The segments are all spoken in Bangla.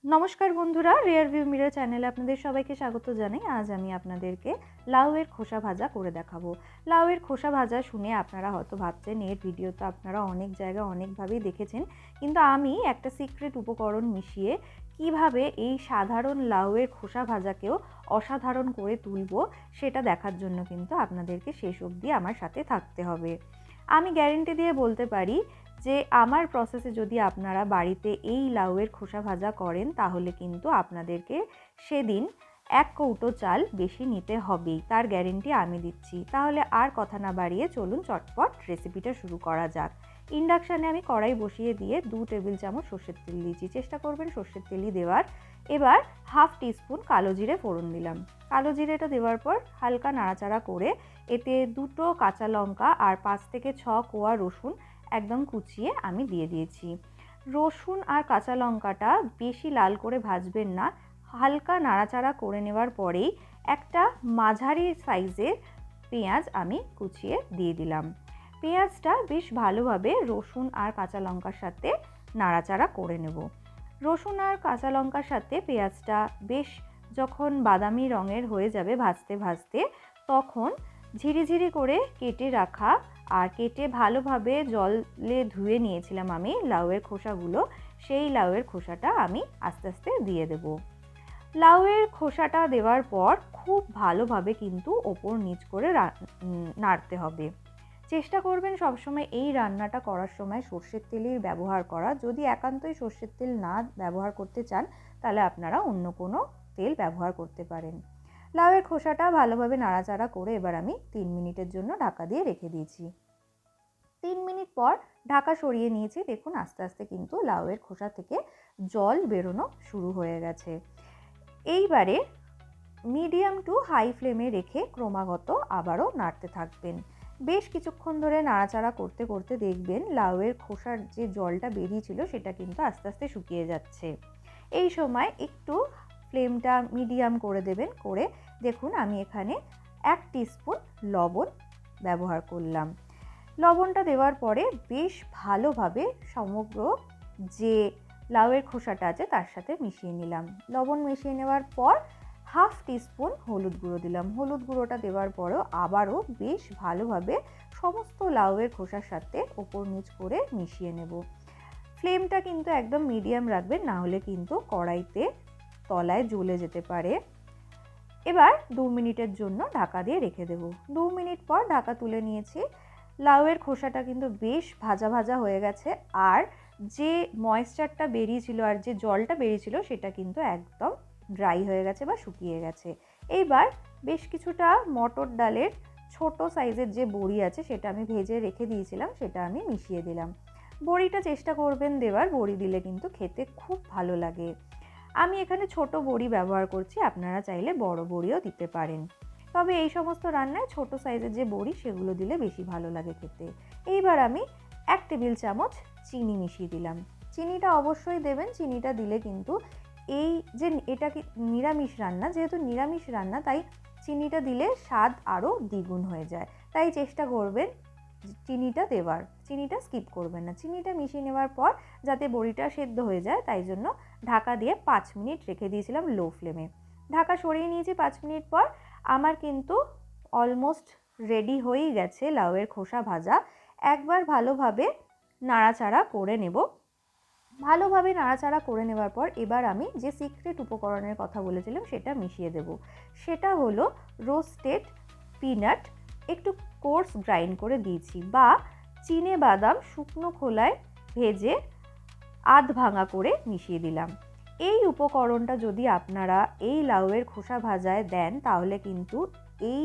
নমস্কার বন্ধুরা, রেয়ার ভিউ মিরর চ্যানেলে আপনাদের সবাইকে স্বাগত জানাই। আজ আমি আপনাদেরকে লাউয়ের খোসা ভাজা করে দেখাবো। লাউয়ের খোসা ভাজা শুনে আপনারা হয়তো ভাবছেন এর ভিডিও তো আপনারা অনেক জায়গায় অনেকভাবেই দেখেছেন, কিন্তু আমি একটা সিক্রেট উপকরণ মিশিয়ে কিভাবে এই সাধারণ লাউয়ের খোসা ভাজাকেও অসাধারণ করে তুলবো সেটা দেখার জন্য কিন্তু আপনাদেরকে শেষ অবধি আমার সাথে থাকতে হবে। আমি গ্যারেন্টি দিয়ে বলতে পারি যে আমার প্রসেসে যদি আপনারা বাড়িতে এই লাউয়ের খোসা ভাজা করেন তাহলে কিন্তু আপনাদেরকে সেদিন 1 কৌটো চাল বেশি নিতে হবেই, তার গ্যারেন্টি আমি দিচ্ছি। তাহলে আর কথা না বাড়িয়ে চলুন চটপট রেসিপিটা শুরু করা যাক। ইন্ডাকশানে আমি কড়াই বসিয়ে দিয়ে 2 টেবিল চামচ সর্ষের তেল দিয়েছি, চেষ্টা করবেন সর্ষের তেলই দেওয়ার। এবার 1/2 টিস্পুন কালো জিরে ফোড়ন দিলাম। কালো জিরেটা দেওয়ার পর হালকা নাড়াচাড়া করে এতে 2টো কাঁচা লঙ্কা আর 5 থেকে 6 কোয়া রসুন একদম কুচিয়ে আমি দিয়ে দিয়েছি। রসুন আর কাঁচা লঙ্কাটা বেশি লাল করে ভাজবেন না, হালকা নাড়াচাড়া করে নেওয়ার পরেই একটা মাঝারি সাইজের পেঁয়াজ আমি কুচিয়ে দিয়ে দিলাম। পেঁয়াজটা বেশ ভালোভাবে রসুন আর কাঁচা লঙ্কার সাথে নাড়াচাড়া করে নেব। রসুন আর কাঁচা লঙ্কার সাথে পেঁয়াজটা বেশ যখন বাদামি রঙের হয়ে যাবে ভাজতে ভাজতে, তখন ঝিরিঝিরি করে কেটে রাখা আর কেটে ভালোভাবে জলে ধুয়ে নিয়েছিলাম আমি লাউয়ের খোসাগুলো, সেই লাউয়ের খোসাটা আমি আস্তে আস্তে দিয়ে দেব। লাউয়ের খোসাটা দেওয়ার পর খুব ভালোভাবে কিন্তু ওপর নিচ করে নাড়তে হবে। চেষ্টা করবেন সবসময় এই রান্নাটা করার সময় সর্ষের তেলের ব্যবহার করা। যদি একান্তই সর্ষের তেল না ব্যবহার করতে চান তাহলে আপনারা অন্য কোনো তেল ব্যবহার করতে পারেন। লাউয়ের খোসাটা ভালোভাবে নাড়াচাড়া করে এবার আমি 3 মিনিটের জন্য ঢাকা দিয়ে রেখে দিয়েছি। 3 মিনিট পর ঢাকা সরিয়ে নিয়েছি। দেখুন আস্তে আস্তে কিন্তু লাউয়ের খোসা থেকে জল বেরোনো শুরু হয়ে গেছে। এইবারে মিডিয়াম টু হাই ফ্লেমে রেখে ক্রমাগত আবারও নাড়তে থাকবেন। বেশ কিছুক্ষণ ধরে নাড়াচাড়া করতে করতে দেখবেন লাউয়ের খোসার যে জলটা বেরিয়েছিল সেটা কিন্তু আস্তে আস্তে শুকিয়ে যাচ্ছে। এই সময় একটু ফ্লেমটা মিডিয়াম করে দেবেন, করে দেখুন আমি এখানে 1 টিস্পুন লবণ ব্যবহার করলাম। লবণটা দেওয়ার পরে বেশ ভালোভাবে সমগ্র যে লাউয়ের খোসাটা আছে তার সাথে মিশিয়ে নিলাম। লবণ মিশিয়ে নেওয়ার পর 1/2 টিস্পুন হলুদ গুঁড়ো দিলাম। হলুদ গুঁড়োটা দেওয়ার পরেও আবারও বেশ ভালোভাবে সমস্ত লাউয়ের খোসার সাথে ওপর নিচ করে মিশিয়ে নেব। ফ্লেমটা কিন্তু একদম মিডিয়াম রাখবেন, না হলে কিন্তু কড়াইতে তলায় জ্বলে যেতে পারে। এবার 2 মিনিটের জন্য ঢাকা দিয়ে রেখে দেব। 2 মিনিট পর ঢাকা তুলে নিয়েছি। লাউয়ের খোসাটা কিন্তু বেশ ভাজা ভাজা হয়ে গেছে, আর যে ময়েশ্চারটা বেরিয়েছিল আর যে জলটা বেরিয়েছিল সেটা কিন্তু একদম ড্রাই হয়ে গেছে বা শুকিয়ে গেছে। এইবার বেশ কিছুটা মটর ডালের ছোট সাইজের যে বড়ি আছে সেটা আমি ভেজে রেখে দিয়েছিলাম, সেটা আমি মিশিয়ে দিলাম। বড়িটা চেষ্টা করবেন দেওয়ার, বড়ি দিলে কিন্তু খেতে খুব ভালো লাগে। আমি এখানে ছোট বড়ি ব্যবহার করছি, আপনারা চাইলে বড় বড়িও দিতে পারেন, তবে এই সমস্ত রান্নায় ছোট সাইজের যে বড়ি সেগুলো দিলে বেশি ভালো লাগে খেতে। এইবার আমি 1 টেবিল চামচ চিনি মিশিয়ে দিলাম। চিনিটা অবশ্যই দেবেন, চিনিটা দিলে কিন্তু এই যে এটা কি নিরামিষ রান্না, যেহেতু নিরামিষ রান্না তাই চিনিটা দিলে স্বাদ আরও দ্বিগুণ হয়ে যায়। তাই চেষ্টা করবেন চিনিটা দেওয়ার, চিনিটা স্কিপ করবেন না। চিনিটা মিশিয়ে নেওয়ার পর যাতে বড়িটা সেদ্ধ হয়ে যায় তাই জন্য ঢাকা দিয়ে 5 মিনিট রেখে দিয়েছিলাম লো ফ্লেমে। ঢাকা সরিয়ে নিয়েছি 5 মিনিট পর। আমার কিন্তু অলমোস্ট রেডি হয়েই গেছে লাউয়ের খোসা ভাজা। একবার ভালোভাবে নাড়াচাড়া করে নেব। ভালোভাবে নাড়াচাড়া করে নেওয়ার পর এবার আমি যে সিক্রেট উপকরণের কথা বলেছিলাম সেটা মিশিয়ে দেব। সেটা হলো রোস্টেড পিনাট, একটু কোর্স গ্রাইন্ড করে দিয়েছি, বা চিনে বাদাম শুকনো খোলায় ভেজে আধ ভাঙা করে মিশিয়ে দিলাম। এই উপকরণটা যদি আপনারা এই লাউয়ের খোসা ভাজায় দেন তাহলে কিন্তু এই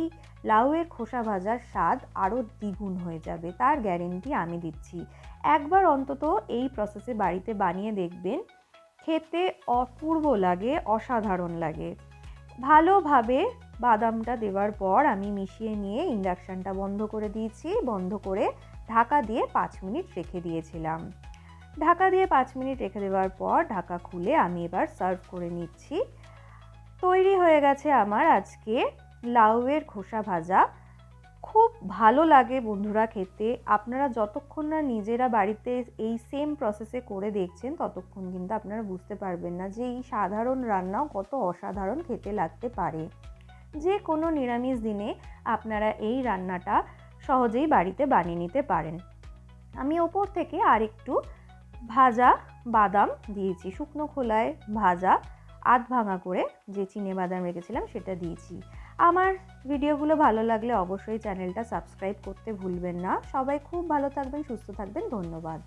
লাউয়ের খোসা ভাজার স্বাদ আরও দ্বিগুণ হয়ে যাবে, তার গ্যারেন্টি আমি দিচ্ছি। একবার অন্তত এই প্রসেসে বাড়িতে বানিয়ে দেখবেন, খেতে অপূর্ব লাগে, অসাধারণ লাগে। ভালোভাবে বাদামটা দেওয়ার পর আমি মিশিয়ে নিয়ে ইন্ডাকশানটা বন্ধ করে দিয়েছি। বন্ধ করে ঢাকা দিয়ে 5 মিনিট রেখে দিয়েছিলাম। ঢাকা দিয়ে 5 মিনিট রেখে দেওয়ার পর ঢাকা খুলে আমি এবার সার্ভ করে নিচ্ছি। তৈরি হয়ে গেছে আমার আজকে লাউয়ের খোসা ভাজা। খুব ভালো লাগে বন্ধুরা খেতে। আপনারা যতক্ষণ না নিজেরা বাড়িতে এই সেম প্রসেসে করে দেখছেন ততক্ষণ কিন্তু আপনারা বুঝতে পারবেন না যে এই সাধারণ রান্নাও কত অসাধারণ খেতে লাগতে পারে। যে কোনো নিরামিষ দিনে আপনারা এই রান্নাটা সহজেই বাড়িতে বানিয়ে নিতে পারেন। আমি ওপর থেকে আরেকটু ভাজা বাদাম দিয়েছি, শুকনো খোলায় ভাজা আধ ভাঙা করে যে চিনেবাদাম রেখেছিলাম সেটা দিয়েছি। আমার ভিডিওগুলো ভালো লাগলে অবশ্যই চ্যানেলটা সাবস্ক্রাইব করতে ভুলবেন না। সবাই খুব ভালো থাকবেন, সুস্থ থাকবেন। ধন্যবাদ।